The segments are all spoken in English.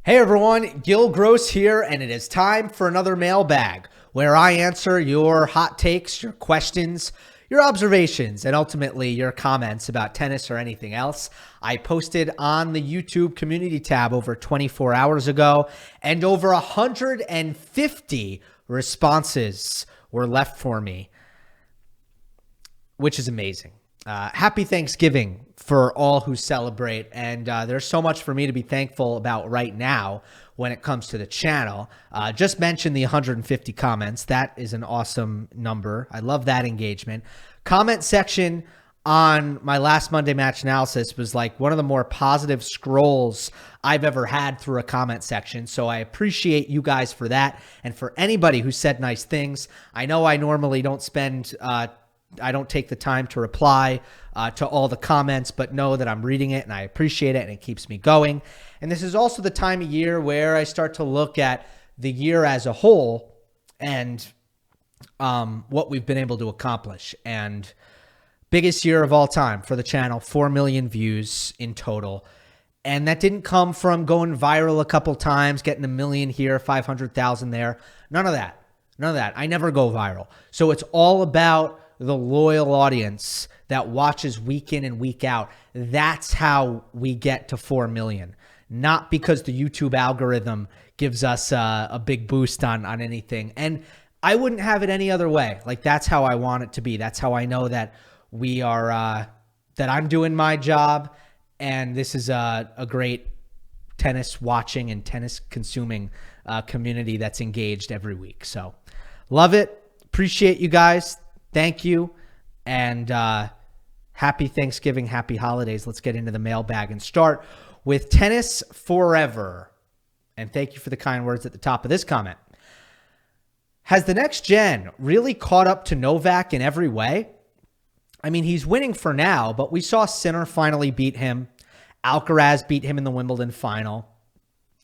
Hey everyone, Gill Gross here, and it is time for another mailbag where I answer your hot takes, your questions, your observations, and ultimately your comments about tennis or anything else. I posted on the YouTube community tab over 24 hours ago, and over 150 responses were left for me, which is amazing. Happy Thanksgiving for all who celebrate. And there's so much for me to be thankful about right now when it comes to the channel. Just mentioned the 150 comments. That is an awesome number. I love that engagement. Comment section on my last Monday match analysis was like one of the more positive scrolls I've ever had through a comment section. So I appreciate you guys for that. And for anybody who said nice things, I know I normally don't I don't take the time to reply to all the comments, but know that I'm reading it and I appreciate it and it keeps me going. And this is also the time of year where I start to look at the year as a whole and what we've been able to accomplish. And biggest year of all time for the channel, 4 million views in total. And that didn't come from going viral a couple times, getting 1 million here, 500,000 there. None of that. None of that. I never go viral. So it's all about the loyal audience that watches week in and week out. That's how we get to 4 million. Not because the YouTube algorithm gives us a big boost on anything. And I wouldn't have it any other way. Like, that's how I want it to be. That's how I know that we are, that I'm doing my job. And this is a great tennis watching and tennis consuming community that's engaged every week. So love it. Appreciate you guys. Thank you, and happy Thanksgiving, happy holidays. Let's get into the mailbag and start with Tennis Forever. And thank you for the kind words at the top of this comment. Has the next gen really caught up to Novak in every way? I mean, he's winning for now, but we saw Sinner finally beat him. Alcaraz beat him in the Wimbledon final,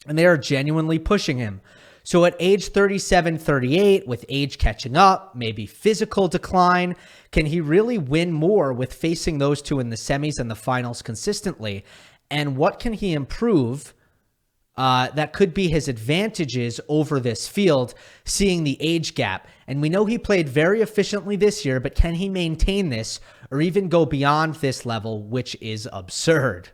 and they are genuinely pushing him. So at age 37, 38, with age catching up, maybe physical decline, can he really win more with facing those two in the semis and the finals consistently? And what can he improve that could be his advantages over this field, seeing the age gap? And we know he played very efficiently this year, but can he maintain this or even go beyond this level, which is absurd?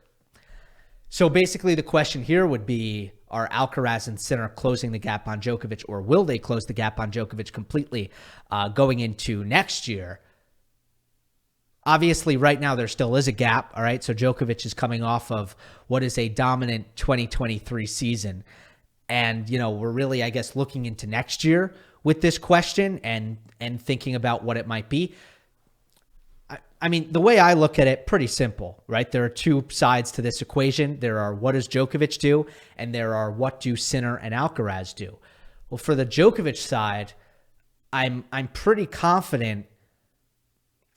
So basically the question here would be, are Alcaraz and Sinner closing the gap on Djokovic, or will they close the gap on Djokovic completely going into next year? Obviously, right now, there still is a gap, all right? So Djokovic is coming off of what is a dominant 2023 season. And, you know, we're really, I guess, looking into next year with this question and thinking about what it might be. I mean, the way I look at it, pretty simple, right? There are two sides to this equation. There are what does Djokovic do, and there are what do Sinner and Alcaraz do. Well, for the Djokovic side, I'm pretty confident,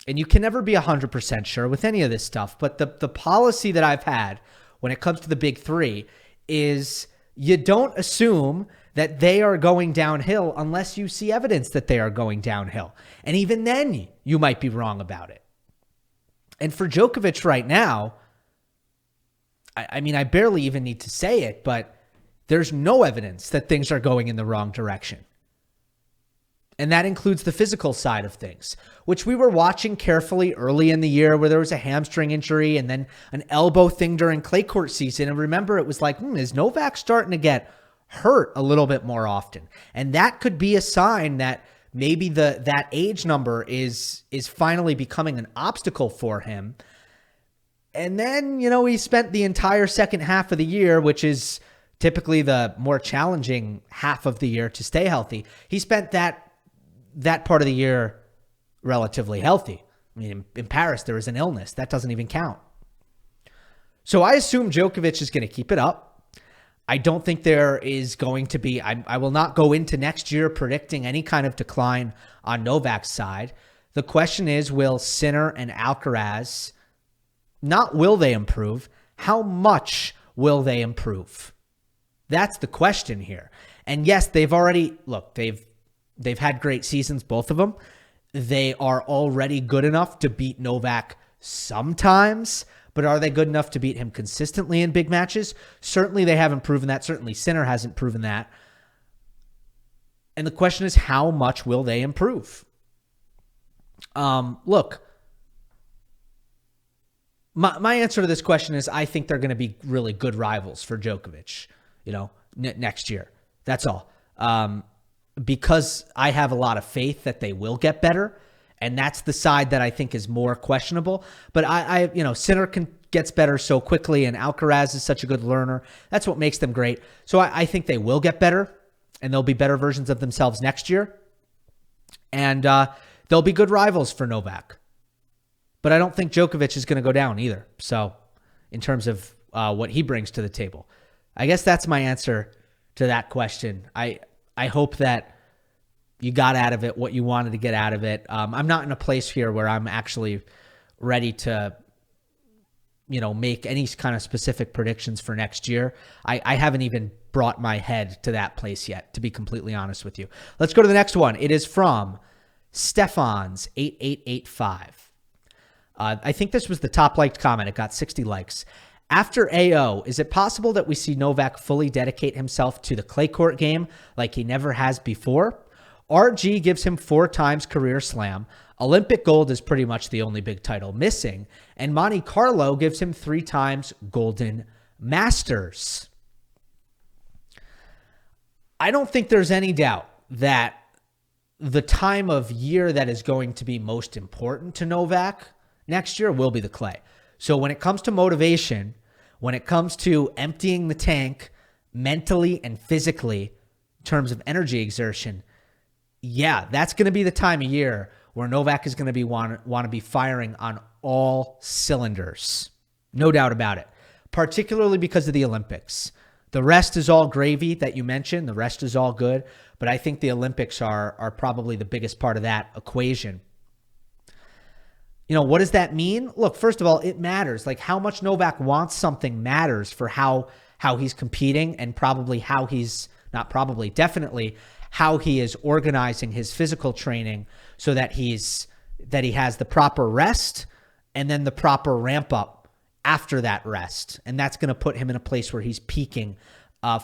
and you can never be 100% sure with any of this stuff, but the policy that I've had when it comes to the big three is you don't assume that they are going downhill unless you see evidence that they are going downhill. And even then, you might be wrong about it. And for Djokovic right now, I mean, I barely even need to say it, but there's no evidence that things are going in the wrong direction. And that includes the physical side of things, which we were watching carefully early in the year where there was a hamstring injury and then an elbow thing during clay court season. And remember, it was like, is Novak starting to get hurt a little bit more often? And that could be a sign that maybe that age number is finally becoming an obstacle for him. And then, you know, he spent the entire second half of the year, which is typically the more challenging half of the year to stay healthy. He spent that part of the year relatively healthy. I mean, in Paris, there was an illness. That doesn't even count. So I assume Djokovic is going to keep it up. I don't think there is going to be, I will not go into next year predicting any kind of decline on Novak's side. The question is, will Sinner and Alcaraz, not will they improve, how much will they improve? That's the question here. And yes, they've already, look, they've had great seasons, both of them. They are already good enough to beat Novak sometimes, But are they good enough to beat him consistently in big matches? Certainly they haven't proven that. Certainly Sinner hasn't proven that. And the question is, how much will they improve? Look, my answer to this question is I think they're going to be really good rivals for Djokovic, next year. That's all. Because I have a lot of faith that they will get better, and that's the side that I think is more questionable. But Sinner gets better so quickly, and Alcaraz is such a good learner. That's what makes them great. So I think they will get better, and they'll be better versions of themselves next year. And they'll be good rivals for Novak. But I don't think Djokovic is going to go down either. So in terms of what he brings to the table, I guess that's my answer to that question. I hope that you got out of it what you wanted to get out of it. I'm not in a place here where I'm actually ready to, make any kind of specific predictions for next year. I haven't even brought my head to that place yet, to be completely honest with you. Let's go to the next one. It is from Stefan's 8885. I think this was the top liked comment. It got 60 likes. After AO, is it possible that we see Novak fully dedicate himself to the clay court game like he never has before? RG gives him 4 times career slam. Olympic gold is pretty much the only big title missing. And Monte Carlo gives him 3 times golden masters. I don't think there's any doubt that the time of year that is going to be most important to Novak next year will be the clay. So when it comes to motivation, when it comes to emptying the tank mentally and physically in terms of energy exertion, yeah, that's going to be the time of year where Novak is going to be want to be firing on all cylinders. No doubt about it, particularly because of the Olympics. The rest is all gravy that you mentioned. The rest is all good. But I think the Olympics are probably the biggest part of that equation. What does that mean? Look, first of all, it matters. Like how much Novak wants something matters for how he's competing and definitely how he is organizing his physical training so that he has the proper rest and then the proper ramp up after that rest. And that's going to put him in a place where he's peaking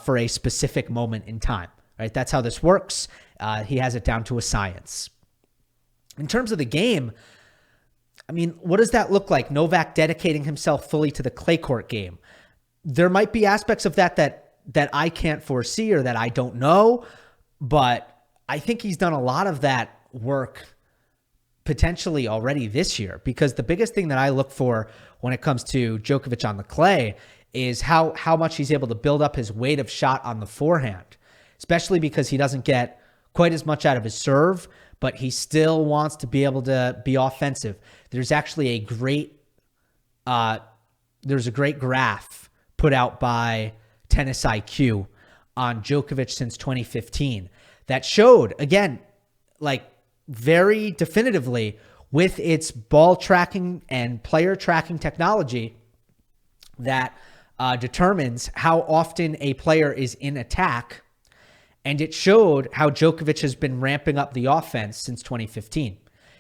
for a specific moment in time, right? That's how this works. He has it down to a science. In terms of the game, what does that look like? Novak dedicating himself fully to the clay court game. There might be aspects of that I can't foresee or that I don't know, but I think he's done a lot of that work potentially already this year, because the biggest thing that I look for when it comes to Djokovic on the clay is how much he's able to build up his weight of shot on the forehand, especially because he doesn't get quite as much out of his serve, but he still wants to be able to be offensive. There's actually a great graph put out by Tennis IQ on Djokovic since 2015 that showed, again, like very definitively with its ball tracking and player tracking technology that determines how often a player is in attack. And it showed how Djokovic has been ramping up the offense since 2015.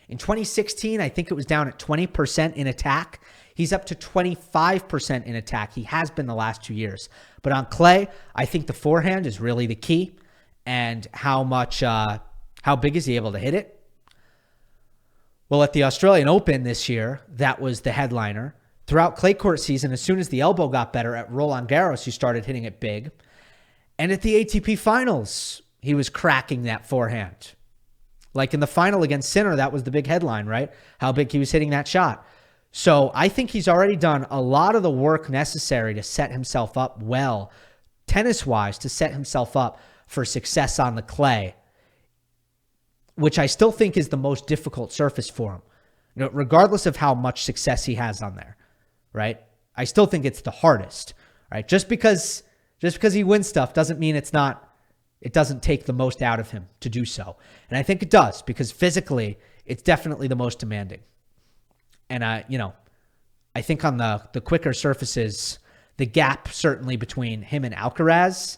In 2016, I think it was down at 20% in attack. He's up to 25% in attack. He has been the last 2 years. But on clay, I think the forehand is really the key. And how big is he able to hit it? Well, at the Australian Open this year, that was the headliner. Throughout clay court season, as soon as the elbow got better at Roland Garros, he started hitting it big. And at the ATP Finals, he was cracking that forehand. Like in the final against Sinner, that was the big headline, right? How big he was hitting that shot. So I think he's already done a lot of the work necessary to set himself up well, tennis-wise, to set himself up for success on the clay, which I still think is the most difficult surface for him, regardless of how much success he has on there, right? I still think it's the hardest, right? Just because he wins stuff doesn't mean it doesn't take the most out of him to do so. And I think it does, because physically, it's definitely the most demanding. And, I think on the quicker surfaces, the gap certainly between him and Alcaraz,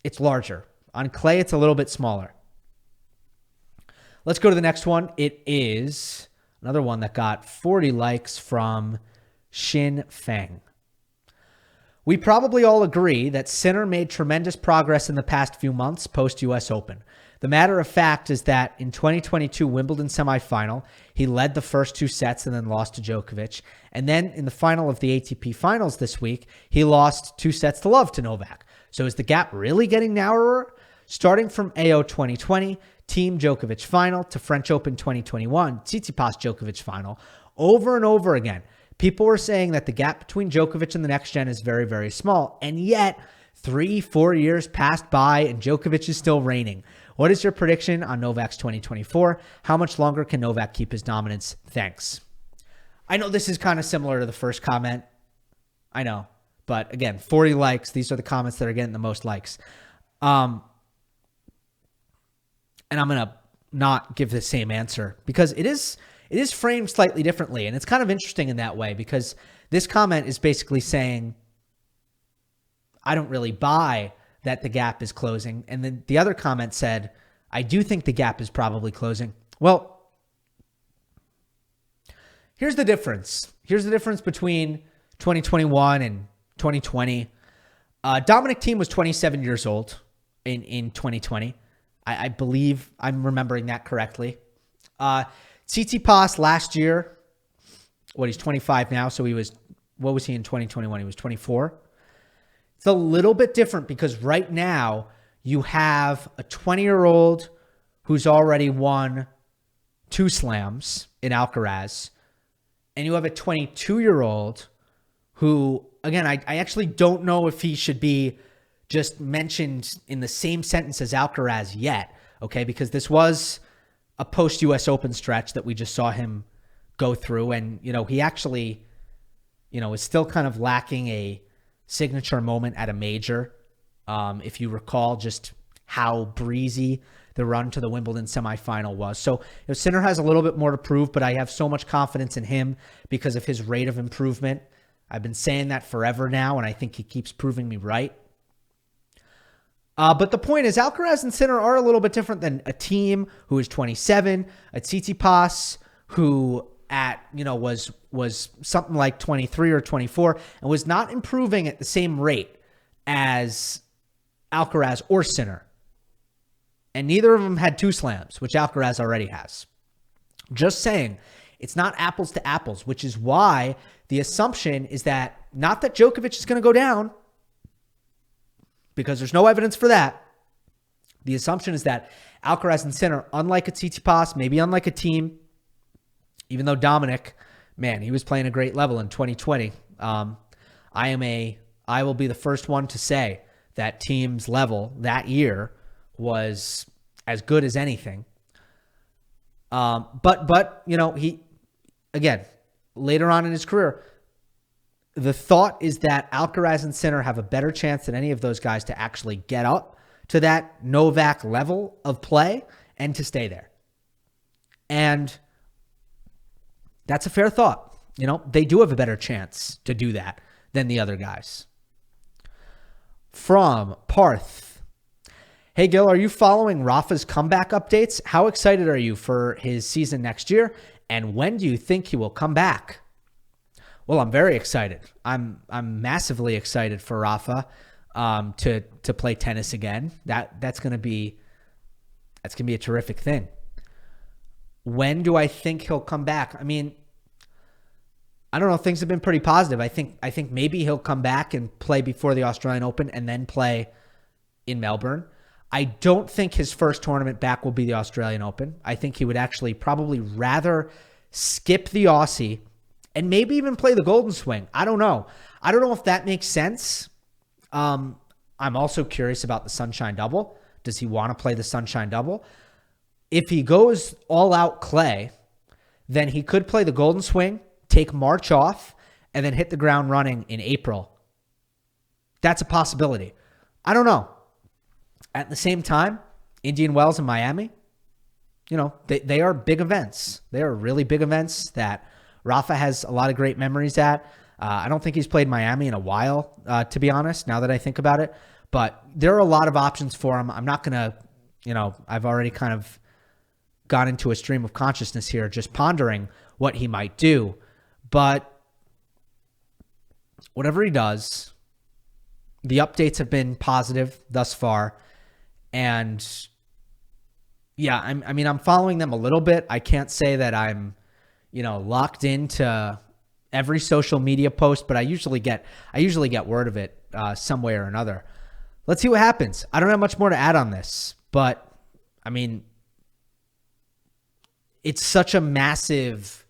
it's larger. On clay, it's a little bit smaller. Let's go to the next one. It is another one that got 40 likes from Shin Feng. We probably all agree that Sinner made tremendous progress in the past few months post-US Open. The matter of fact is that in 2022 Wimbledon semifinal, he led the first 2 sets and then lost to Djokovic. And then in the final of the ATP Finals this week, he lost 2 sets to love to Novak. So is the gap really getting narrower? Starting from AO 2020, Team Djokovic final, to French Open 2021, Tsitsipas Djokovic final, over and over again, people were saying that the gap between Djokovic and the next gen is very, very small. And yet, 3-4 years passed by and Djokovic is still reigning. What is your prediction on Novak's 2024? How much longer can Novak keep his dominance? Thanks. I know this is kind of similar to the first comment. I know. But again, 40 likes. These are the comments that are getting the most likes. And I'm going to not give the same answer because it is framed slightly differently. And it's kind of interesting in that way because this comment is basically saying, I don't really buy that the gap is closing. And then the other comment said, I do think the gap is probably closing. Well, here's the difference. Here's the difference between 2021 and 2020. Dominic Thiem was 27 years old in 2020. I believe I'm remembering that correctly. Tsitsipas last year, he's 25 now. So what was he in 2021? He was 24. It's a little bit different because right now you have a 20-year-old who's already won 2 slams in Alcaraz, and you have a 22-year-old who, again, I actually don't know if he should be just mentioned in the same sentence as Alcaraz yet, okay? Because this was a post-US Open stretch that we just saw him go through, and, he actually, is still kind of lacking a signature moment at a major. If you recall just how breezy the run to the Wimbledon semifinal was. So Sinner has a little bit more to prove, but I have so much confidence in him because of his rate of improvement. I've been saying that forever now, and I think he keeps proving me right. But the point is, Alcaraz and Sinner are a little bit different than a Thiem who is 27, a Tsitsipas who was something like 23 or 24 and was not improving at the same rate as Alcaraz or Sinner. And neither of them had 2 slams, which Alcaraz already has. Just saying, it's not apples to apples, which is why the assumption is that not that Djokovic is going to go down, because there's no evidence for that. The assumption is that Alcaraz and Sinner, unlike a Tsitsipas, maybe unlike a Thiem, even though Dominic, man, he was playing a great level in 2020. I will be the first one to say that Thiem's level that year was as good as anything. But he, again, later on in his career, the thought is that Alcaraz and Sinner have a better chance than any of those guys to actually get up to that Novak level of play and to stay there. And that's a fair thought. They do have a better chance to do that than the other guys. From Parth. Hey, Gill, are you following Rafa's comeback updates? How excited are you for his season next year? And when do you think he will come back? Well, I'm very excited. I'm massively excited for Rafa to play tennis again. That's going to be a terrific thing. When do I think he'll come back? I mean, I don't know. Things have been pretty positive. I think maybe he'll come back and play before the Australian Open and then play in Melbourne. I don't think his first tournament back will be the Australian Open. I think he would actually probably rather skip the Aussie and maybe even play the Golden Swing. I don't know. I don't know if that makes sense. I'm also curious about the Sunshine Double. Does he want to play the Sunshine Double? If he goes all out clay, then he could play the Golden Swing, take March off, and then hit the ground running in April. That's a possibility. I don't know. At the same time, Indian Wells and Miami, they are big events. They are really big events that Rafa has a lot of great memories at. I don't think he's played Miami in a while, to be honest, now that I think about it. But there are a lot of options for him. I'm not going to, I've already kind of gone into a stream of consciousness here, just pondering what he might do. But whatever he does, the updates have been positive thus far. And yeah, I'm following them a little bit. I can't say that I'm, locked into every social media post, but I usually get word of it some way or another. Let's see what happens. I don't have much more to add on this, but it's such a massive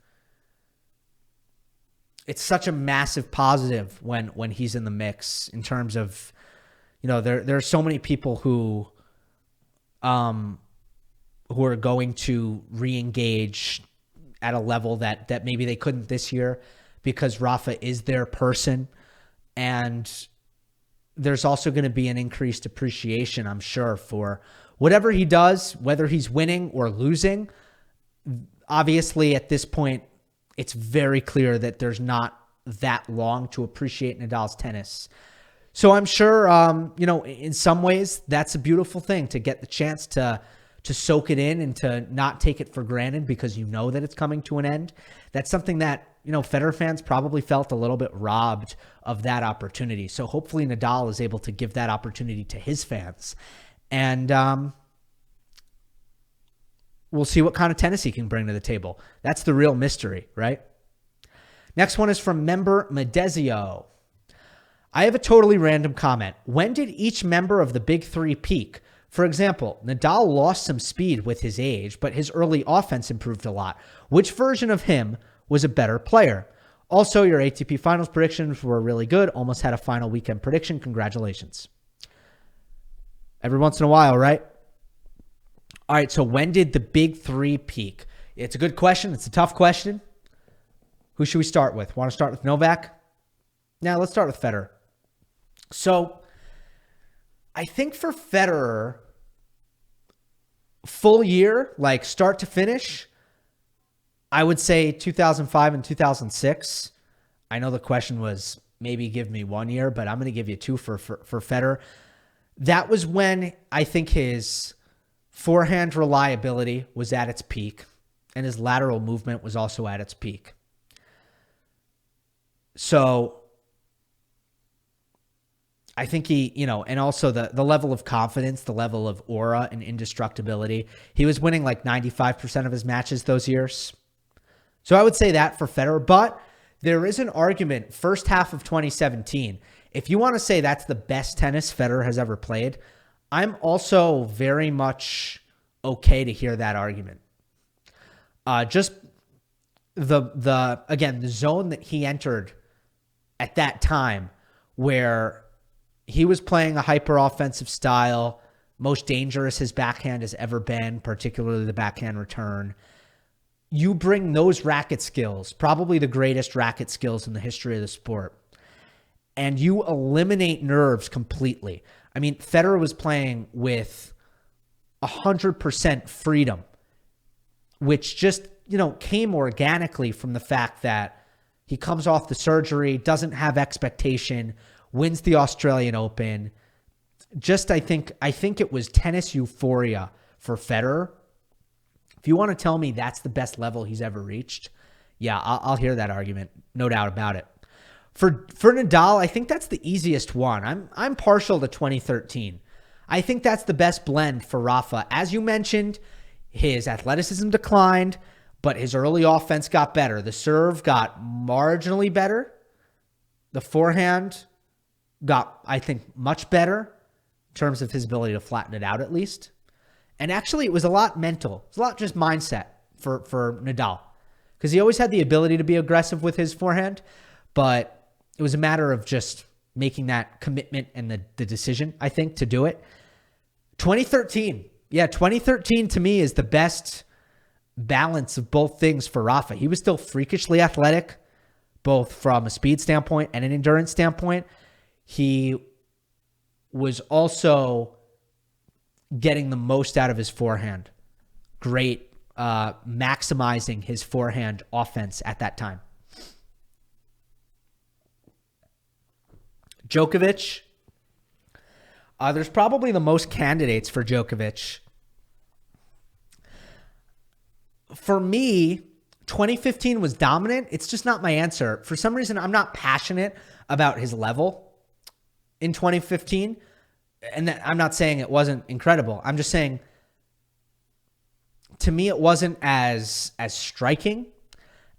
positive when he's in the mix in terms of, there are so many people who are going to re-engage at a level that maybe they couldn't this year because Rafa is their person. And there's also going to be an increased appreciation, I'm sure, for whatever he does, whether he's winning or losing. Obviously, at this point, it's very clear that there's not that long to appreciate Nadal's tennis. So I'm sure, in some ways, that's a beautiful thing to get the chance to soak it in and to not take it for granted because you know that it's coming to an end. That's something that, Federer fans probably felt a little bit robbed of that opportunity. So hopefully Nadal is able to give that opportunity to his fans. And we'll see what kind of tennis he can bring to the table. That's the real mystery, right? Next one is from member Medezio. I have a totally random comment. When did each member of the big three peak? For example, Nadal lost some speed with his age, but his early offense improved a lot. Which version of him was a better player? Also, your ATP Finals predictions were really good. Almost had a final weekend prediction. Congratulations. Every once in a while, right? All right, so when did the big three peak? It's a good question. It's a tough question. Who should we start with? Want to start with Novak? Now, let's start with Federer. So, I think for Federer, full year, like start to finish, I would say 2005 and 2006. I know the question was maybe give me 1 year, but I'm going to give you two for Federer. That was when I think his forehand reliability was at its peak and his lateral movement was also at its peak. So I think he, and also the level of confidence, the level of aura and indestructibility. He was winning like 95% of his matches those years. So I would say that for Federer, but there is an argument first half of 2017. If you want to say that's the best tennis Federer has ever played, I'm also very much okay to hear that argument. Just the zone that he entered at that time where he was playing a hyper offensive style, most dangerous his backhand has ever been, particularly the backhand return. You bring those racket skills, probably the greatest racket skills in the history of the sport, and you eliminate nerves completely. I mean, Federer was playing with 100% freedom, which just, came organically from the fact that he comes off the surgery, doesn't have expectation, wins the Australian Open. Just, I think it was tennis euphoria for Federer. If you want to tell me that's the best level he's ever reached, yeah, I'll hear that argument. No doubt about it. For Nadal, I think that's the easiest one. I'm partial to 2013. I think that's the best blend for Rafa. As you mentioned, his athleticism declined, but his early offense got better. The serve got marginally better. The forehand got, I think, much better in terms of his ability to flatten it out at least. And actually, it was a lot mental. It's a lot just mindset for Nadal. Because he always had the ability to be aggressive with his forehand, but it was a matter of just making that commitment and the decision, I think, to do it. 2013. Yeah, 2013 to me is the best balance of both things for Rafa. He was still freakishly athletic, both from a speed standpoint and an endurance standpoint. He was also getting the most out of his forehand. Great, maximizing his forehand offense at that time. Djokovic. There's probably the most candidates for Djokovic. For me, 2015 was dominant. It's just not my answer. For some reason, I'm not passionate about his level in 2015. And I'm not saying it wasn't incredible. I'm just saying, to me, it wasn't as striking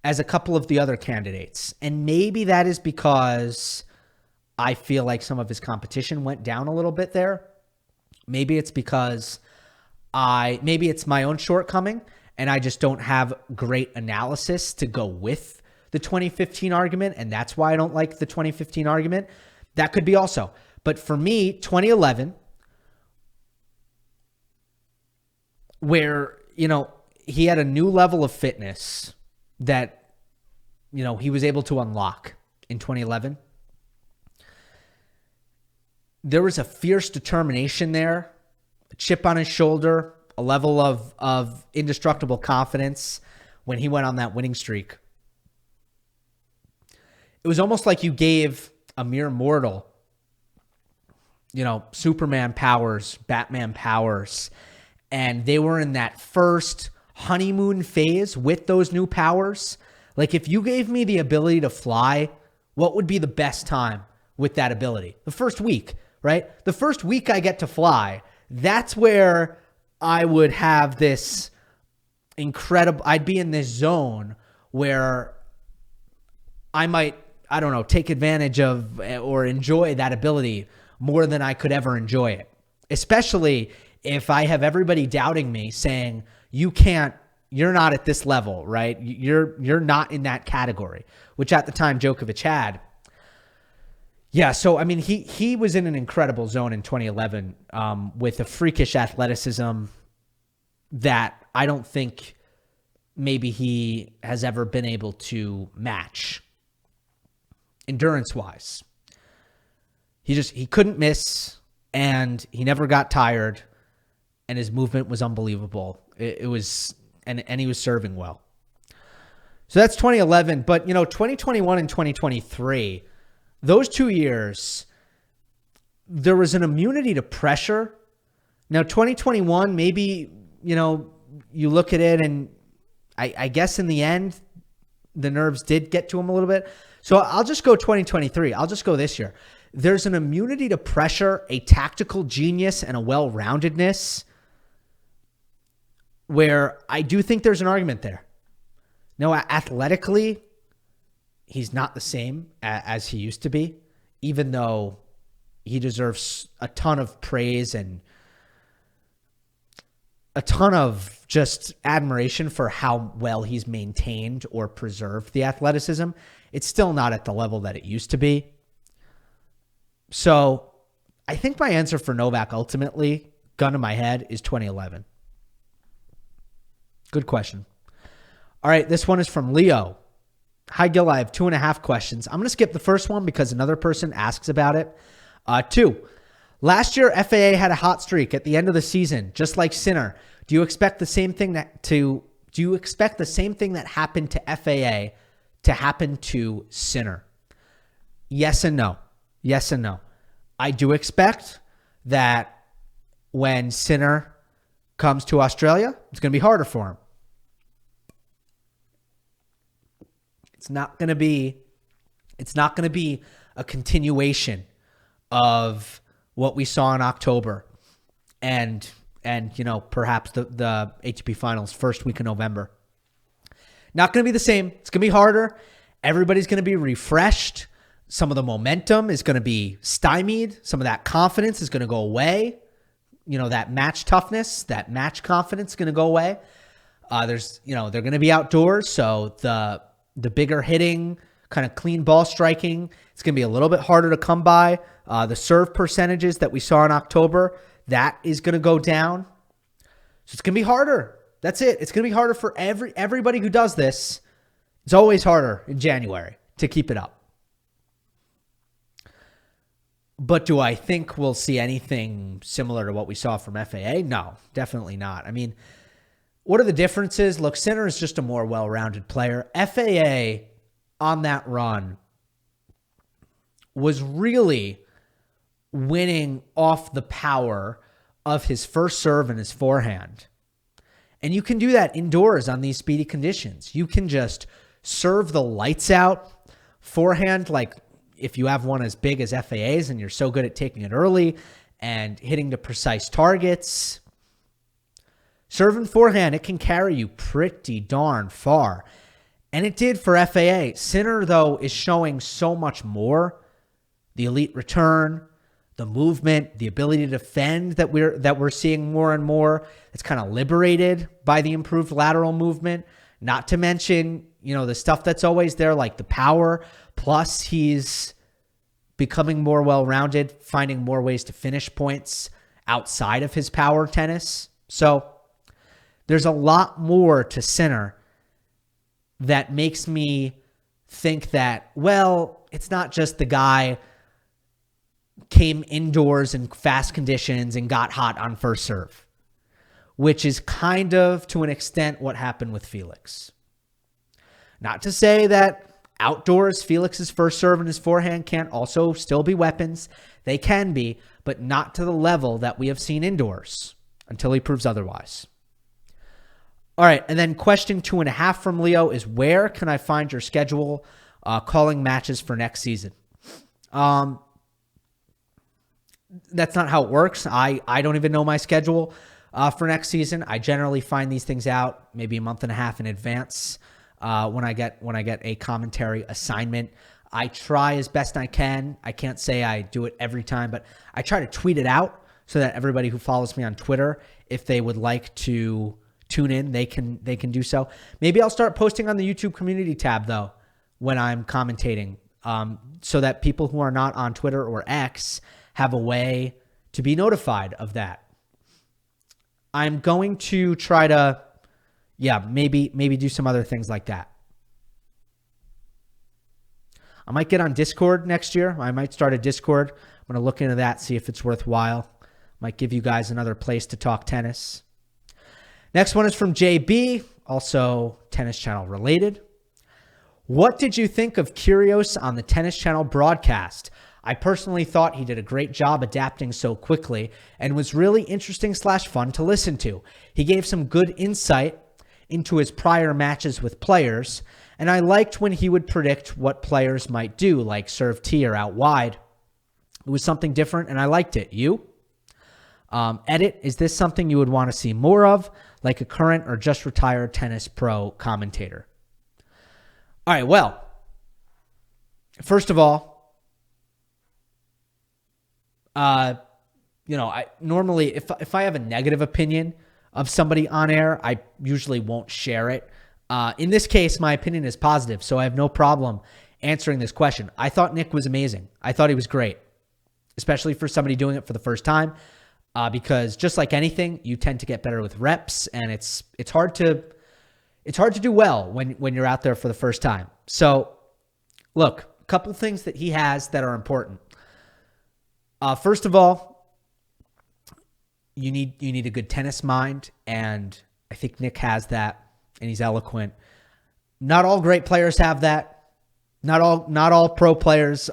as a couple of the other candidates. And maybe that is because I feel like some of his competition went down a little bit there. Maybe it's because maybe it's my own shortcoming and I just don't have great analysis to go with the 2015 argument. And that's why I don't like the 2015 argument. That could be also. But for me, 2011, where, he had a new level of fitness that, he was able to unlock in 2011. There was a fierce determination there, a chip on his shoulder, a level of indestructible confidence when he went on that winning streak. It was almost like you gave a mere mortal, Superman powers, Batman powers, and they were in that first honeymoon phase with those new powers. Like, if you gave me the ability to fly, what would be the best time with that ability? The first week, right? The first week I get to fly, that's where I would have this incredible, I'd be in this zone where I might, take advantage of or enjoy that ability more than I could ever enjoy it. Especially if I have everybody doubting me, saying, you're not at this level, right? You're not in that category, which at the time Djokovic had. Yeah, so, he was in an incredible zone in 2011 with a freakish athleticism that I don't think maybe he has ever been able to match endurance-wise. He couldn't miss, and he never got tired, and his movement was unbelievable. It was, and he was serving well. So that's 2011, but 2021 and 2023, those 2 years, there was an immunity to pressure. Now, 2021, maybe, you look at it and I guess in the end, the nerves did get to him a little bit. So I'll just go 2023. I'll just go this year. There's an immunity to pressure, a tactical genius, and a well-roundedness where I do think there's an argument there. Now, athletically, he's not the same as he used to be, even though he deserves a ton of praise and a ton of just admiration for how well he's maintained or preserved the athleticism. It's still not at the level that it used to be. So I think my answer for Novak ultimately, gun to my head, is 2011. Good question. All right, this one is from Leo. Hi, Gill. I have 2.5 questions. I'm going to skip the first one because another person asks about it. 2. Last year, FAA had a hot streak at the end of the season, just like Sinner. Do you expect the same thing that happened to FAA to happen to Sinner? Yes and no. Yes and no. I do expect that when Sinner comes to Australia, it's going to be harder for him. It's not going to be a continuation of what we saw in October and perhaps the ATP Finals first week of November. Not going to be the same. It's going to be harder. Everybody's going to be refreshed. Some of the momentum is going to be stymied. Some of that confidence is going to go away. That match toughness, that match confidence is going to go away. They're going to be outdoors, so the bigger hitting, kind of clean ball striking, it's going to be a little bit harder to come by. The serve percentages that we saw in October, that is going to go down. So it's going to be harder. That's it. It's going to be harder for everybody who does this. It's always harder in January to keep it up. But do I think we'll see anything similar to what we saw from FAA? No, definitely not. What are the differences? Look, Sinner is just a more well-rounded player. FAA on that run was really winning off the power of his first serve and his forehand. And you can do that indoors on these speedy conditions. You can just serve the lights out, forehand like if you have one as big as FAA's and you're so good at taking it early and hitting the precise targets, serve and forehand, it can carry you pretty darn far. And it did for FAA. Sinner, though, is showing so much more. The elite return, the movement, the ability to defend that we're seeing more and more. It's kind of liberated by the improved lateral movement. Not to mention, the stuff that's always there, like the power. Plus, he's becoming more well-rounded, finding more ways to finish points outside of his power tennis. So there's a lot more to Sinner that makes me think that, well, it's not just the guy came indoors in fast conditions and got hot on first serve, which is kind of, to an extent, what happened with Felix. Not to say that outdoors, Felix's first serve and his forehand can't also still be weapons. They can be, but not to the level that we have seen indoors until he proves otherwise. All right, and then question 2.5 from Leo is, where can I find your schedule calling matches for next season? That's not how it works. I don't even know my schedule for next season. I generally find these things out maybe a month and a half in advance when I get a commentary assignment. I try as best I can. I can't say I do it every time, but I try to tweet it out so that everybody who follows me on Twitter, if they would like to tune in, they can do so. Maybe I'll start posting on the YouTube community tab, though, when I'm commentating, so that people who are not on Twitter or X have a way to be notified of that. I'm going to try to, maybe do some other things like that. I might get on Discord next year. I might start a Discord. I'm going to look into that, see if it's worthwhile. Might give you guys another place to talk tennis. Next one is from JB, also Tennis Channel related. What did you think of Kyrgios on the Tennis Channel broadcast? I personally thought he did a great job adapting so quickly and was really interesting / fun to listen to. He gave some good insight into his prior matches with players, and I liked when he would predict what players might do, like serve T or out wide. It was something different, and I liked it. You? Edit, is this something you would want to see more of, like a current or just retired tennis pro commentator? All right, well, first of all, I normally, if I have a negative opinion of somebody on air, I usually won't share it. In this case, my opinion is positive, so I have no problem answering this question. I thought Nick was amazing. I thought he was great, especially for somebody doing it for the first time, because just like anything, you tend to get better with reps, and it's hard to do well when you're out there for the first time. So, look, a couple things that he has that are important. First of all, you need a good tennis mind, and I think Nick has that, and he's eloquent. Not all great players have that. Not all pro players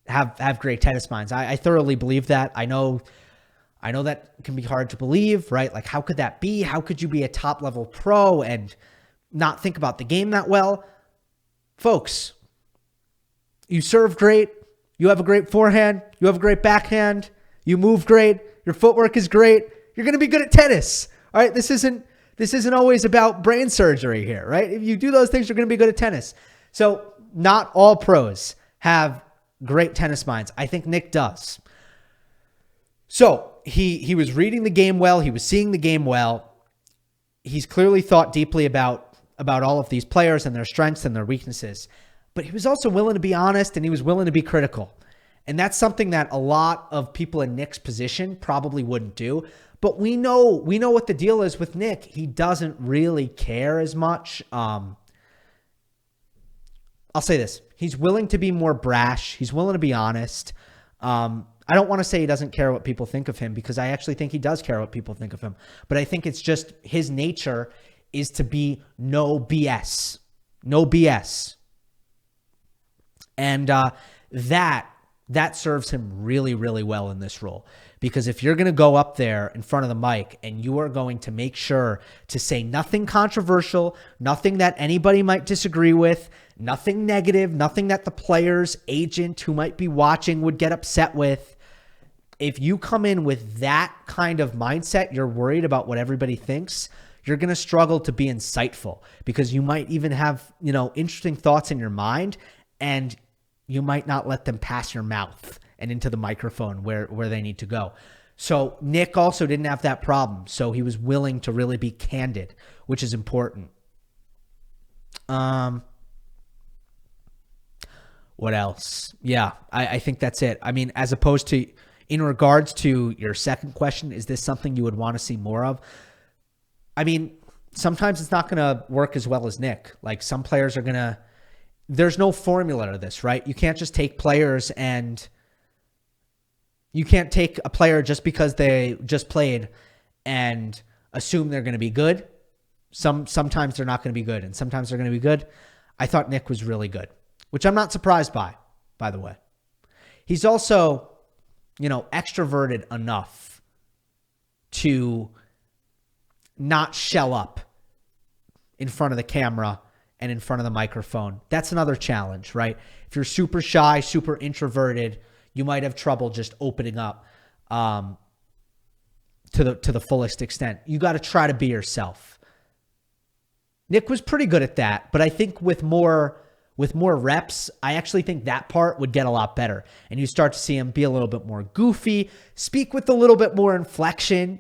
have great tennis minds. I thoroughly believe that. I know that can be hard to believe, right? Like, how could that be? How could you be a top level pro and not think about the game that well? Folks, you serve great. You have a great forehand. You have a great backhand. You move great. Your footwork is great. You're going to be good at tennis. All right. This isn't always about brain surgery here, right? If you do those things, you're going to be good at tennis. So not all pros have great tennis minds. I think Nick does. So he was reading the game well. He was seeing the game well. He's clearly thought deeply about all of these players and their strengths and their weaknesses. But he was also willing to be honest, and he was willing to be critical. And that's something that a lot of people in Nick's position probably wouldn't do. But we know what the deal is with Nick. He doesn't really care as much. I'll say this. He's willing to be more brash. He's willing to be honest. I don't want to say he doesn't care what people think of him, because I actually think he does care what people think of him. But I think it's just his nature is to be no BS. No BS. And that that serves him really, really well in this role. Because if you're going to go up there in front of the mic and you are going to make sure to say nothing controversial, nothing that anybody might disagree with, nothing negative, nothing that the player's agent who might be watching would get upset with, if you come in with that kind of mindset, you're worried about what everybody thinks, you're going to struggle to be insightful, because you might even have, interesting thoughts in your mind, and you might not let them pass your mouth and into the microphone where they need to go. So Nick also didn't have that problem. So he was willing to really be candid, which is important. What else? Yeah, I think that's it. I mean, as opposed to, in regards to your second question, is this something you would want to see more of? I mean, sometimes it's not going to work as well as Nick. Like, some players are going to, there's no formula to this, right? You can't just take players and you can't take a player just because they just played and assume they're going to be good. Sometimes they're not going to be good, and sometimes they're going to be good. I thought Nick was really good, which I'm not surprised by the way. He's also, extroverted enough to not shell up in front of the camera and in front of the microphone. That's another challenge, right? If you're super shy, super introverted, you might have trouble just opening up to the fullest extent. You got to try to be yourself. Nick was pretty good at that, but I think with more reps, I actually think that part would get a lot better. And you start to see him be a little bit more goofy, speak with a little bit more inflection,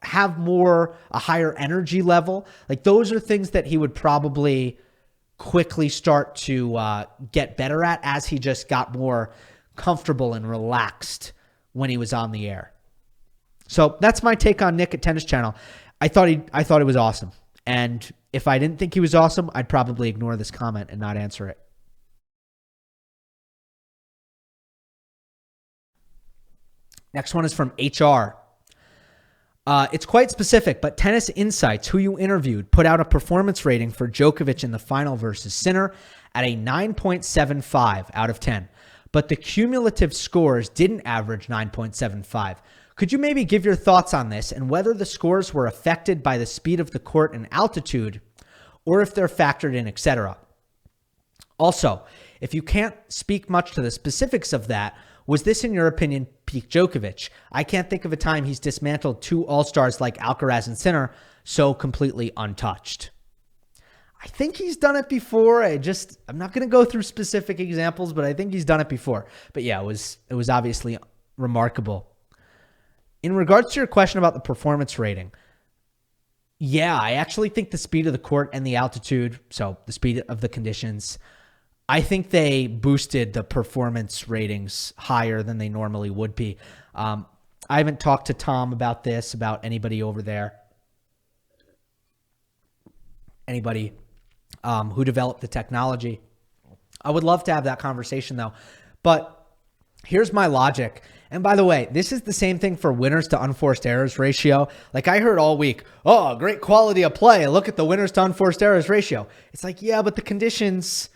have a higher energy level. Like, those are things that he would probably quickly start to get better at as he just got more comfortable and relaxed when he was on the air. So that's my take on Nick at Tennis Channel. I thought it was awesome. And if I didn't think he was awesome, I'd probably ignore this comment and not answer it. Next one is from HR. It's quite specific, but Tennis Insights, who you interviewed, put out a performance rating for Djokovic in the final versus Sinner at a 9.75 out of 10. But the cumulative scores didn't average 9.75. Could you maybe give your thoughts on this and whether the scores were affected by the speed of the court and altitude, or if they're factored in, etc.? Also, if you can't speak much to the specifics of that, was this, in your opinion, peak Djokovic? I can't think of a time he's dismantled two all-stars like Alcaraz and Sinner so completely untouched. I think he's done it before. I'm not going to go through specific examples, but I think he's done it before. But yeah, it was obviously remarkable. In regards to your question about the performance rating, yeah, I actually think the speed of the court and the altitude, so the speed of the conditions, I think they boosted the performance ratings higher than they normally would be. I haven't talked to Tom about this, about anybody over there, anybody who developed the technology. I would love to have that conversation, though. But here's my logic. And by the way, this is the same thing for winners to unforced errors ratio. Like, I heard all week, oh, great quality of play. Look at the winners to unforced errors ratio. It's like, yeah, but the conditions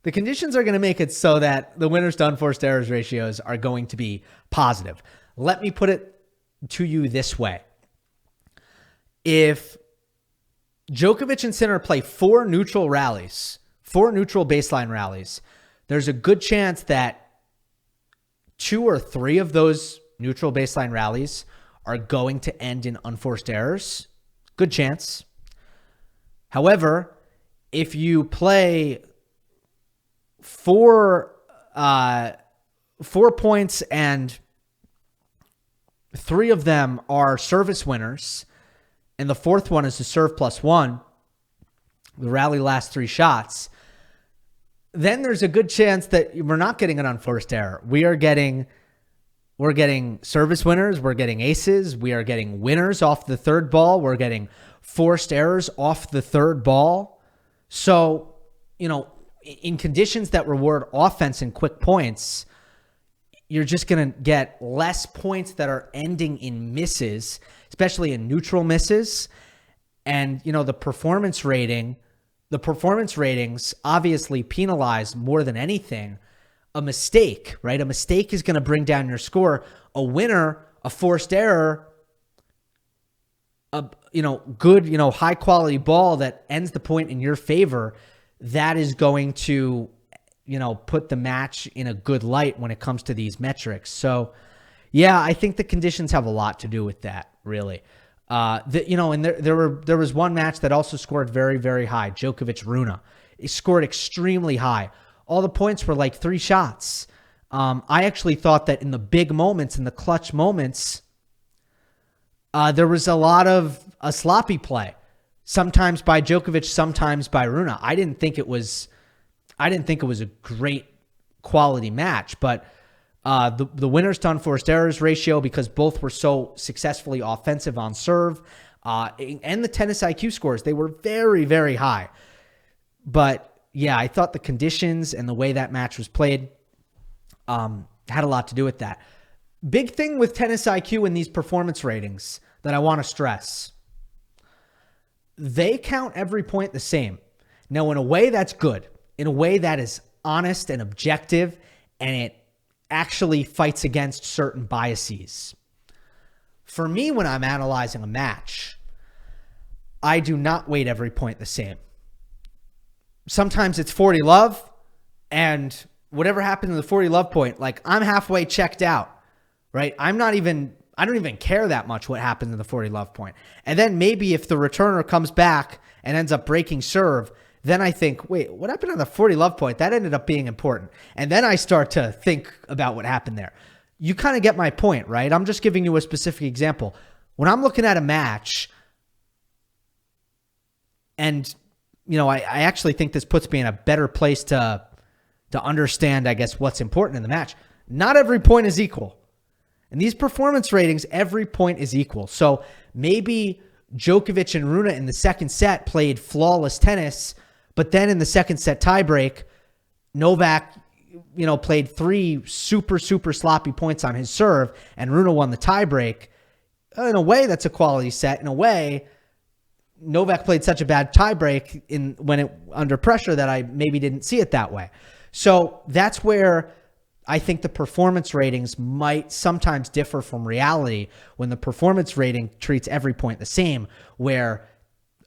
are going to make it so that the winners to unforced errors ratios are going to be positive. Let me put it to you this way. If Djokovic and Sinner play four neutral baseline rallies, there's a good chance that 2 or 3 of those neutral baseline rallies are going to end in unforced errors. Good chance. However, if you play four points and 3 of them are service winners, and the 4th one is a serve +1, the rally lasts 3 shots, then there's a good chance that we're not getting an unforced error. We're getting service winners. We're getting aces. We are getting winners off the 3rd ball. We're getting forced errors off the 3rd ball. So, in conditions that reward offense and quick points, you're just going to get less points that are ending in misses, especially in neutral misses. And, the performance ratings obviously penalize more than anything a mistake, right? A mistake is going to bring down your score. A winner, a forced error, a good, high quality ball that ends the point in your favor, that is going to, put the match in a good light when it comes to these metrics. So, yeah, I think the conditions have a lot to do with that, really. And there was one match that also scored very, very high. Djokovic-Rune. It scored extremely high. All the points were like 3 shots. I actually thought that in the big moments, in the clutch moments, there was a lot of a sloppy play. Sometimes by Djokovic, sometimes by Rune. I didn't think it was a great quality match, but the winners to unforced errors ratio, because both were so successfully offensive on serve, and the tennis IQ scores, they were very, very high. But yeah, I thought the conditions and the way that match was played had a lot to do with that. Big thing with tennis IQ and these performance ratings that I want to stress. They count every point the same. Now, in a way, that's good. In a way that is honest and objective, and it actually fights against certain biases. For me, when I'm analyzing a match, I do not weight every point the same. Sometimes it's 40 love, and whatever happened to the 40 love point, like, I'm halfway checked out, right? I don't even care that much what happened to the 40 love point. And then maybe if the returner comes back and ends up breaking serve, then I think, wait, what happened on the 40 love point? That ended up being important. And then I start to think about what happened there. You kind of get my point, right? I'm just giving you a specific example. When I'm looking at a match, and, I actually think this puts me in a better place to understand, I guess, what's important in the match. Not every point is equal. In these performance ratings, every point is equal. So maybe Djokovic and Rune in the second set played flawless tennis, but then in the second set tiebreak, Novak, played 3 super, super sloppy points on his serve, and Rune won the tiebreak. In a way, that's a quality set. In a way, Novak played such a bad tiebreak under pressure that I maybe didn't see it that way. So that's where I think the performance ratings might sometimes differ from reality, when the performance rating treats every point the same, where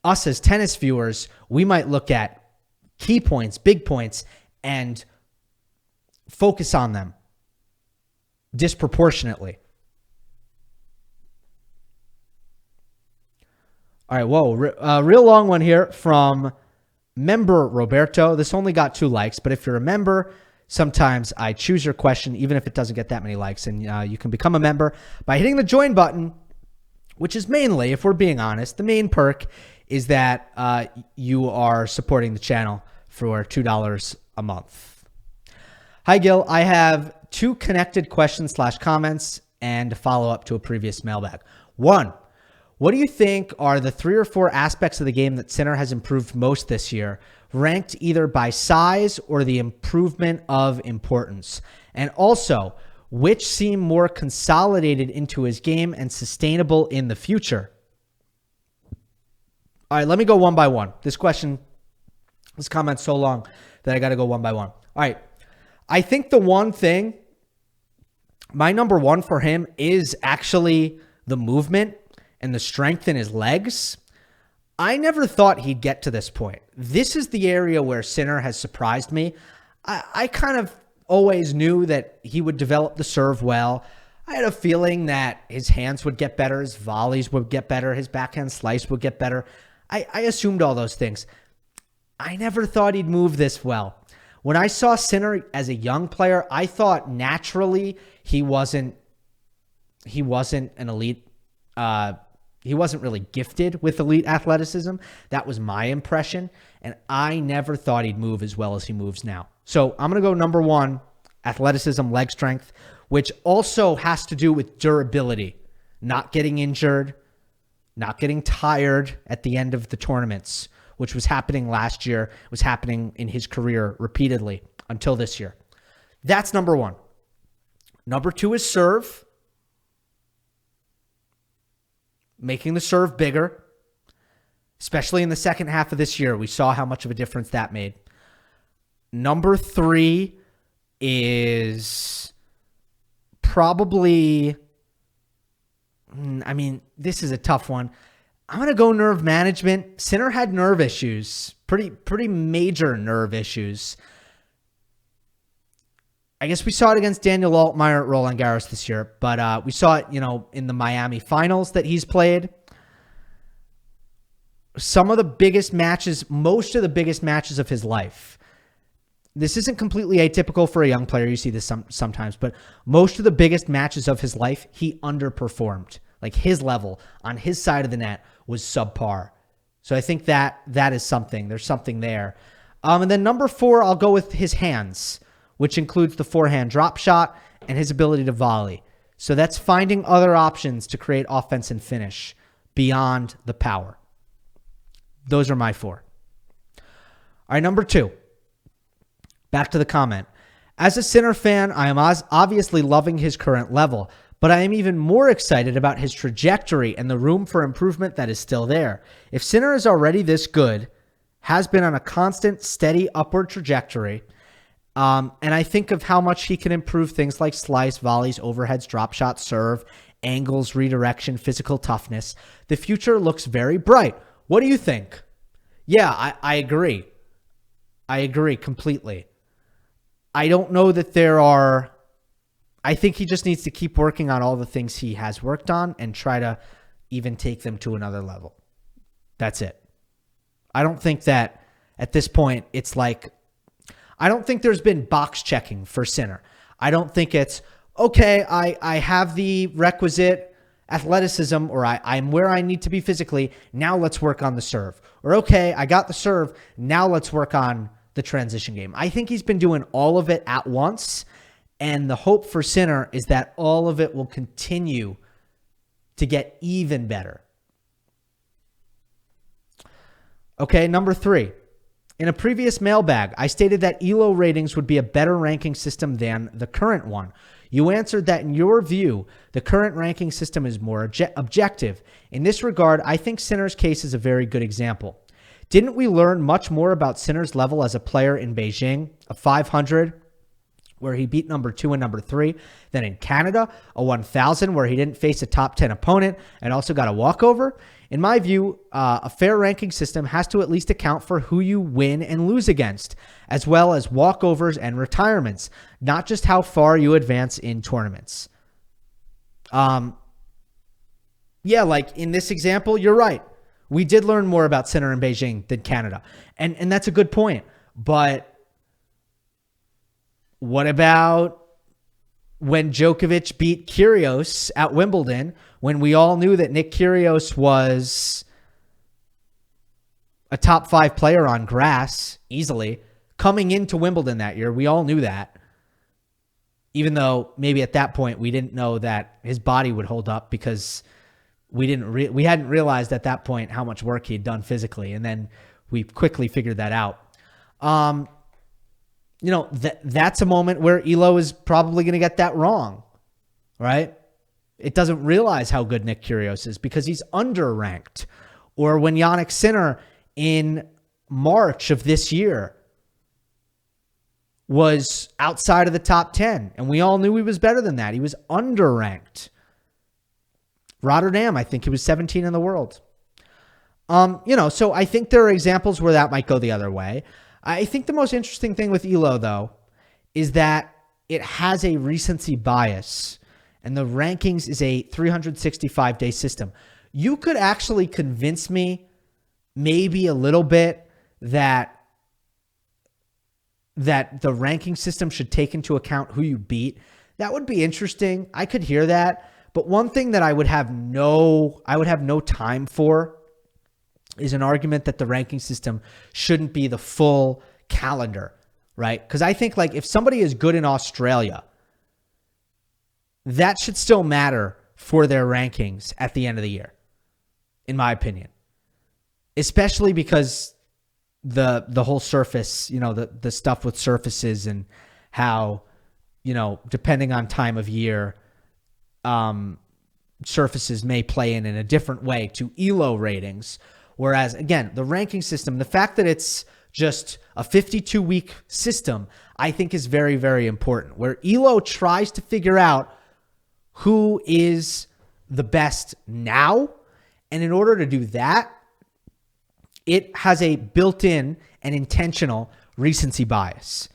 us as tennis viewers, we might look at key points, big points, and focus on them disproportionately. All right, whoa, real long one here from member Roberto. This only got 2 likes, but if you're a member, sometimes I choose your question, even if it doesn't get that many likes, and you can become a member by hitting the join button, which is mainly, if we're being honest, the main perk is that you are supporting the channel for $2 a month. Hi, Gill. I have 2 connected questions / comments and a follow-up to a previous mailbag. 1, what do you think are the 3 or 4 aspects of the game that Sinner has improved most this year, ranked either by size or the improvement of importance? And also, which seem more consolidated into his game and sustainable in the future? All right, let me go one by one. This comment's so long that I got to go one by one. All right. I think the one thing, my number 1 for him is actually the movement and the strength in his legs. I never thought he'd get to this point. This is the area where Sinner has surprised me. I kind of always knew that he would develop the serve well. I had a feeling that his hands would get better, his volleys would get better, his backhand slice would get better. I assumed all those things. I never thought he'd move this well. When I saw Sinner as a young player, I thought naturally he wasn't an elite. He wasn't really gifted with elite athleticism. That was my impression. And I never thought he'd move as well as he moves now. So I'm going to go number 1, athleticism, leg strength, which also has to do with durability, not getting injured, not getting tired at the end of the tournaments, which was happening last year, was happening in his career repeatedly until this year. That's number 1. Number 2 is serve. Making the serve bigger, especially in the second half of this year. We saw how much of a difference that made. Number 3, is probably, this is a tough one. I'm going to go nerve management. Sinner had nerve issues, pretty major nerve issues. I guess we saw it against Daniel Altmaier at Roland Garros this year, but we saw it, in the Miami finals that he's played. Some of the biggest matches, most of the biggest matches of his life. This isn't completely atypical for a young player. You see this sometimes, but most of the biggest matches of his life, he underperformed. Like his level on his side of the net was subpar. So I think that is something. There's something there. And then number 4, I'll go with his hands, which includes the forehand drop shot and his ability to volley. So that's finding other options to create offense and finish beyond the power. Those are my 4. All right, number 2. Back to the comment. As a Sinner fan, I am obviously loving his current level, but I am even more excited about his trajectory and the room for improvement that is still there. If Sinner is already this good, has been on a constant, steady upward trajectory, and I think of how much he can improve things like slice, volleys, overheads, drop shots, serve, angles, redirection, physical toughness, the future looks very bright. What do you think? Yeah, I agree. I agree completely. I don't know that I think he just needs to keep working on all the things he has worked on and try to even take them to another level. That's it. I don't think that at this point it's like, I don't think there's been box checking for Sinner. I don't think it's, okay, I have the requisite athleticism, or I'm where I need to be physically. Now let's work on the serve. Or, okay, I got the serve. Now let's work on the transition game. I think he's been doing all of it at once. And the hope for Sinner is that all of it will continue to get even better. Okay, number 3. In a previous mailbag, I stated that ELO ratings would be a better ranking system than the current one. You answered that in your view, the current ranking system is more objective. In this regard, I think Sinner's case is a very good example. Didn't we learn much more about Sinner's level as a player in Beijing, a 500, where he beat number 2 and number 3, than in Canada, a 1,000, where he didn't face a top 10 opponent and also got a walkover? In my view, a fair ranking system has to at least account for who you win and lose against, as well as walkovers and retirements, not just how far you advance in tournaments. Yeah, like in this example, you're right. We did learn more about Sinner in Beijing than Canada. And that's a good point. But what about when Djokovic beat Kyrgios at Wimbledon, when we all knew that Nick Kyrgios was a top 5 player on grass easily coming into Wimbledon that year? We all knew that. Even though maybe at that point we didn't know that his body would hold up, because we hadn't realized at that point how much work he'd done physically, and then we quickly figured that out. That's a moment where ELO is probably going to get that wrong, right? It doesn't realize how good Nick Kyrgios is because he's underranked. Or when Jannik Sinner in March of this year was outside of the top 10, and we all knew he was better than that. He was underranked. Rotterdam, I think he was 17 in the world. So I think there are examples where that might go the other way. I think the most interesting thing with ELO, though, is that it has a recency bias, and the rankings is a 365-day system. You could actually convince me maybe a little bit that the ranking system should take into account who you beat. That would be interesting. I could hear that. But one thing that I would have no time for is an argument that the ranking system shouldn't be the full calendar, right? Because I think, like, if somebody is good in Australia, that should still matter for their rankings at the end of the year, in my opinion. Especially because the whole surface, the stuff with surfaces and how, depending on time of year, surfaces may play in a different way to ELO ratings. Whereas, again, the ranking system, the fact that it's just a 52-week system, I think is very, very important, where ELO tries to figure out who is the best now. And in order to do that, it has a built-in and intentional recency bias.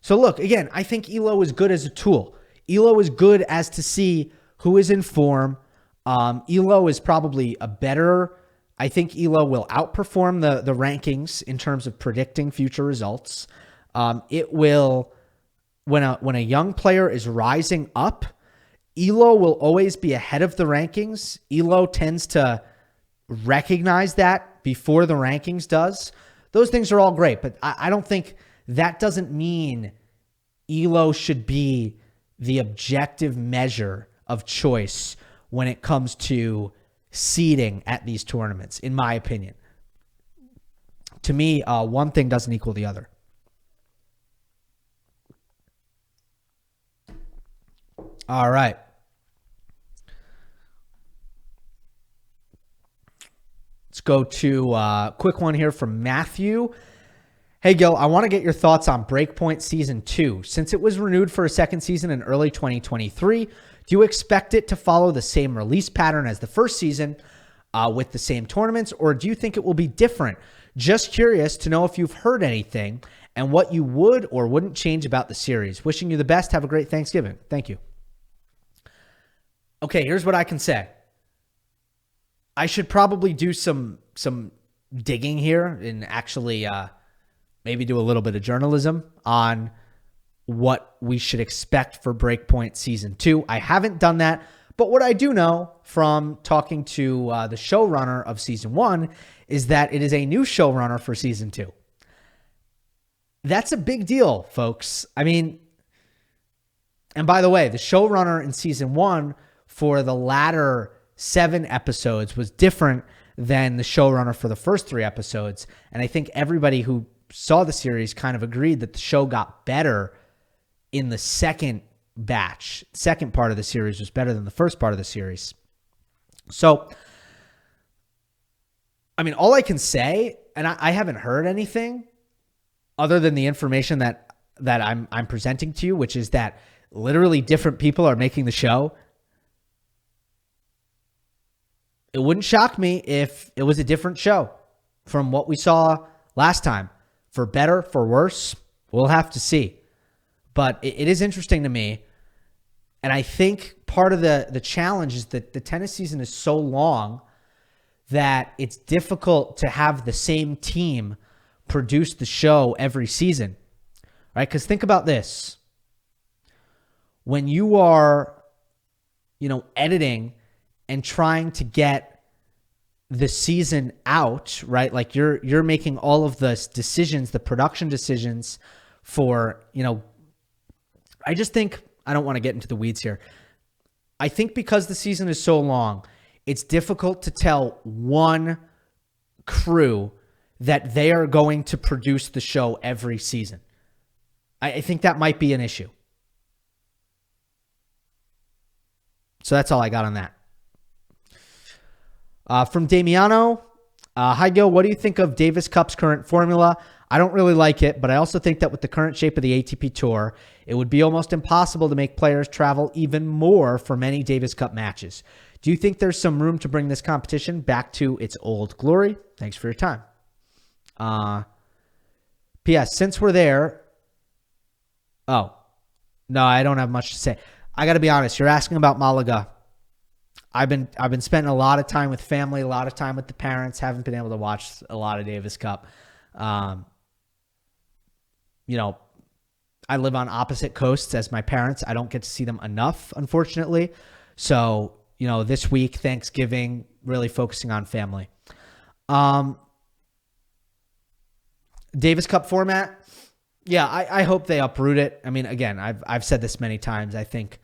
So look, again, I think ELO is good as a tool. ELO is good as to see who is in form. ELO is probably a better, I think ELO will outperform the rankings in terms of predicting future results. It will, when a young player is rising up, ELO will always be ahead of the rankings. ELO tends to recognize that before the rankings does. Those things are all great, but I don't think that doesn't mean ELO should be the objective measure of choice when it comes to seeding at these tournaments, in my opinion. To me, one thing doesn't equal the other. All right. Let's go to a quick one here from Matthew. Hey, Gill, I want to get your thoughts on Breakpoint Season 2. Since it was renewed for a second season in early 2023, do you expect it to follow the same release pattern as the first season with the same tournaments, or do you think it will be different? Just curious to know if you've heard anything and what you would or wouldn't change about the series. Wishing you the best. Have a great Thanksgiving. Thank you. Okay, here's what I can say. I should probably do some digging here and actually maybe do a little bit of journalism on what we should expect for Breakpoint Season 2. I haven't done that, but what I do know from talking to the showrunner of Season 1 is that it is a new showrunner for Season 2. That's a big deal, folks. I mean, and by the way, the showrunner in Season 1 for the latter 7 episodes was different than the showrunner for the first 3 episodes. And I think everybody who saw the series kind of agreed that the show got better in the second batch. Second part of the series was better than the first part of the series. So, I mean, all I can say, and I haven't heard anything other than the information that I'm presenting to you, which is that literally different people are making the show. It wouldn't shock me if it was a different show from what we saw last time. For better, for worse, we'll have to see. But it is interesting to me. And I think part of the challenge is that the tennis season is so long that it's difficult to have the same team produce the show every season, right? Because think about this. When you are, editing and trying to get the season out, right? Like you're making all of the decisions, the production decisions for, I just think, I don't want to get into the weeds here. I think because the season is so long, it's difficult to tell one crew that they are going to produce the show every season. I think that might be an issue. So that's all I got on that. From Damiano, hi Gil, what do you think of Davis Cup's current formula? I don't really like it, but I also think that with the current shape of the ATP Tour, it would be almost impossible to make players travel even more for many Davis Cup matches. Do you think there's some room to bring this competition back to its old glory? Thanks for your time. P.S. Since we're there... Oh, no, I don't have much to say. I got to be honest. You're asking about Malaga. I've been spending a lot of time with family, a lot of time with the parents. Haven't been able to watch a lot of Davis Cup. I live on opposite coasts as my parents. I don't get to see them enough, unfortunately. So, this week, Thanksgiving, really focusing on family. Davis Cup format. Yeah, I hope they uproot it. I mean, again, I've said this many times. I think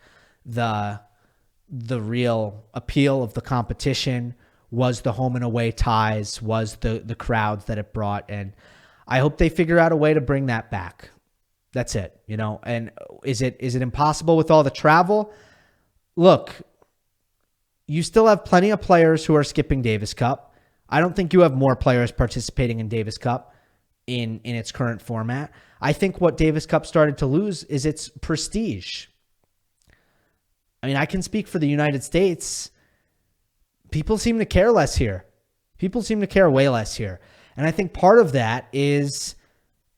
the real appeal of the competition was the home and away ties, was the crowds that it brought. And I hope they figure out a way to bring that back. That's it, and is it impossible with all the travel? Look, you still have plenty of players who are skipping Davis Cup. I don't think you have more players participating in Davis Cup in its current format. I think what Davis Cup started to lose is its prestige. I mean, I can speak for the United States. People seem to care less here. People seem to care way less here. And I think part of that is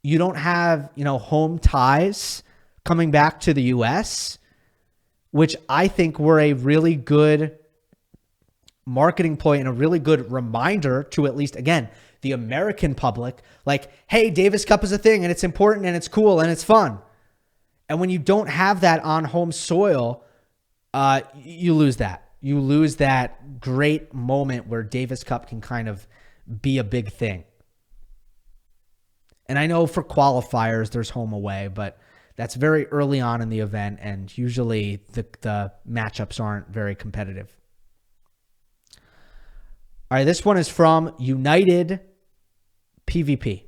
you don't have, home ties coming back to the U.S., which I think were a really good marketing ploy and a really good reminder to, at least, again, the American public, like, hey, Davis Cup is a thing and it's important and it's cool and it's fun. And when you don't have that on home soil, you lose that. You lose that great moment where Davis Cup can kind of be a big thing. And I know for qualifiers, there's home away, but that's very early on in the event, and usually the matchups aren't very competitive. All right, this one is from United PvP.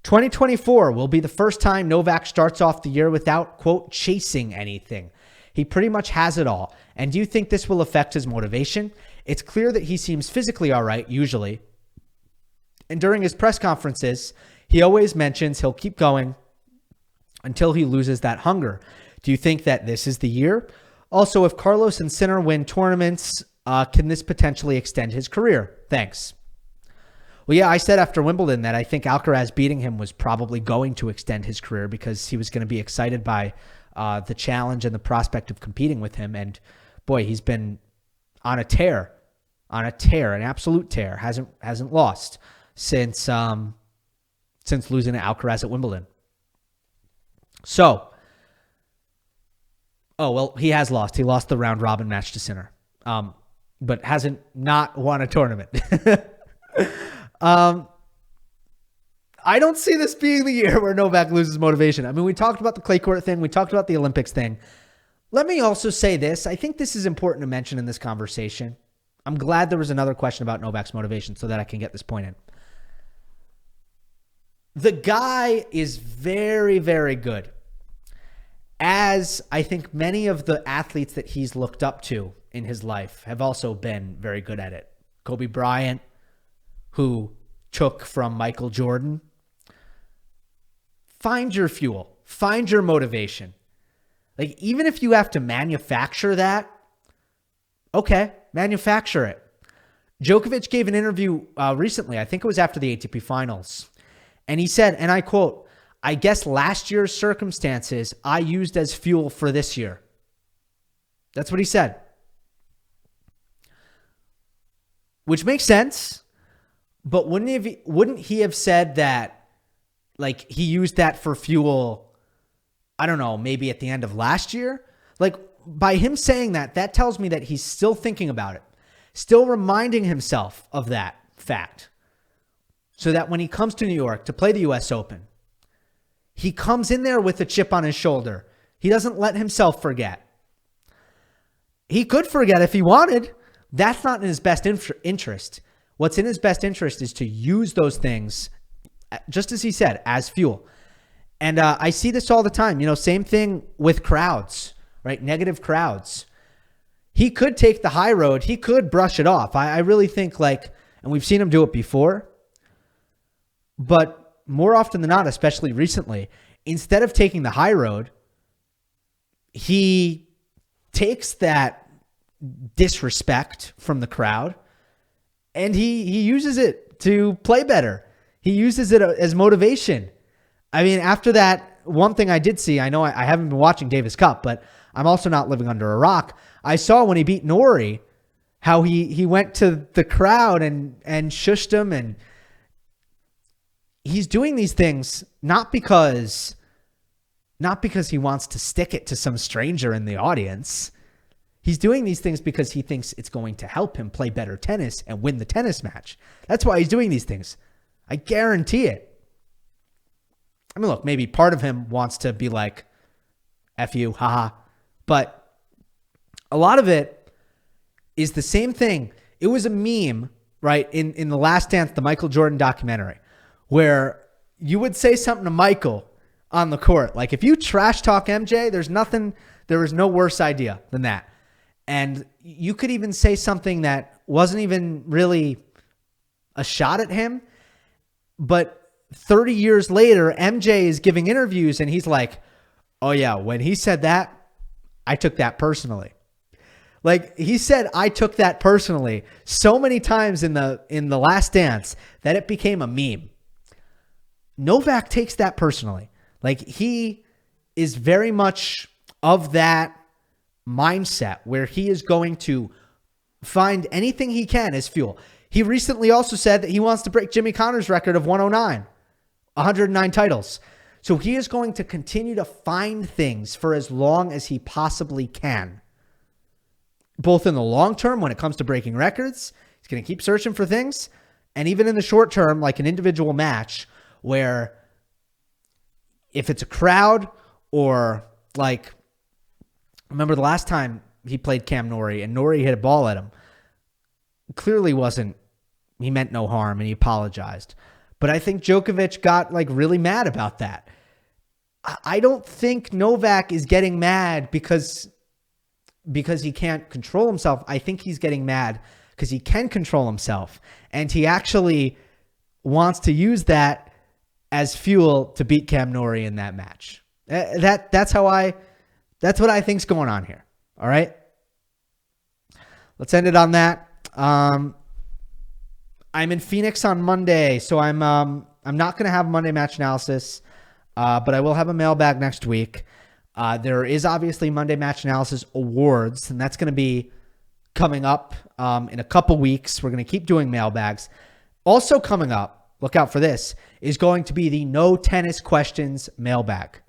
2024 will be the first time Novak starts off the year without, quote, chasing anything. He pretty much has it all. And do you think this will affect his motivation? It's clear that he seems physically all right, usually. And during his press conferences, he always mentions he'll keep going until he loses that hunger. Do you think that this is the year? Also, if Carlos and Sinner win tournaments, can this potentially extend his career? Thanks. Well, yeah, I said after Wimbledon that I think Alcaraz beating him was probably going to extend his career because he was going to be excited by the challenge and the prospect of competing with him. And boy, he's been on a tear, an absolute tear. Hasn't lost since losing to Alcaraz at Wimbledon. So, he has lost. He lost the round robin match to Sinner, but hasn't not won a tournament. I don't see this being the year where Novak loses motivation. I mean, we talked about the clay court thing. We talked about the Olympics thing. Let me also say this. I think this is important to mention in this conversation. I'm glad there was another question about Novak's motivation so that I can get this point in. The guy is very, very good, as I think many of the athletes that he's looked up to in his life have also been very good at it. Kobe Bryant, who took from Michael Jordan. Find your fuel. Find your motivation. Like, even if you have to manufacture that, okay, manufacture it. Djokovic gave an interview recently, I think it was after the ATP Finals, and he said, and I quote, "I guess last year's circumstances I used as fuel for this year." That's what he said. Which makes sense, but wouldn't he have said that, like, he used that for fuel, I don't know, maybe at the end of last year? Like, by him saying that, that tells me that he's still thinking about it, still reminding himself of that fact, so that when he comes to New York to play the U.S. Open, he comes in there with a chip on his shoulder. He doesn't let himself forget. He could forget if he wanted. That's not in his best interest. What's in his best interest is to use those things, just as he said, as fuel. And I see this all the time. Same thing with crowds, right? Negative crowds. He could take the high road. He could brush it off. I really think, and we've seen him do it before, but more often than not, especially recently, instead of taking the high road, he takes that disrespect from the crowd and he uses it to play better. He uses it as motivation. I mean, after that, one thing I did see, I know I haven't been watching Davis Cup, but I'm also not living under a rock. I saw when he beat Norrie how he went to the crowd and shushed him, and he's doing these things not because he wants to stick it to some stranger in the audience. He's doing these things because he thinks it's going to help him play better tennis and win the tennis match. That's why he's doing these things. I guarantee it. I mean, look, maybe part of him wants to be like, F you, haha. But a lot of it is the same thing. It was a meme, right, in The Last Dance, the Michael Jordan documentary, where you would say something to Michael on the court. Like, if you trash talk MJ, there is no worse idea than that. And you could even say something that wasn't even really a shot at him, but 30 years later, MJ is giving interviews and he's like, oh yeah, when he said that, I took that personally. Like, he said, I took that personally so many times in the Last Dance that it became a meme. Novak takes that personally. Like, he is very much of that mindset where he is going to find anything he can as fuel. He recently also said that he wants to break Jimmy Connor's record of 109 titles. So he is going to continue to find things for as long as he possibly can. Both in the long term, when it comes to breaking records, he's going to keep searching for things. And even in the short term, like an individual match where if it's a crowd or like, remember the last time he played Cam Norrie and Norrie hit a ball at him, clearly he meant no harm and he apologized. But I think Djokovic got like really mad about that. I don't think Novak is getting mad because he can't control himself. I think he's getting mad because he can control himself. And he actually wants to use that as fuel to beat Cam Norrie in that match. That's what I think's going on here. All right. Let's end it on that. I'm in Phoenix on Monday, so I'm not going to have Monday match analysis, but I will have a mailbag next week. There is obviously Monday Match Analysis Awards, and that's going to be coming up in a couple weeks. We're going to keep doing mailbags. Also coming up, look out for this, is going to be the No Tennis Questions mailbag.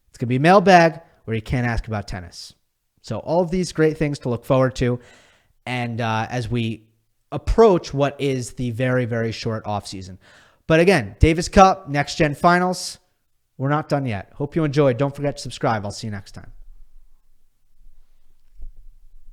It's going to be a mailbag where you can't ask about tennis. So all of these great things to look forward to. And as we approach what is the very, very short offseason. But again, Davis Cup, Next Gen Finals. We're not done yet. Hope you enjoyed. Don't forget to subscribe. I'll see you next time.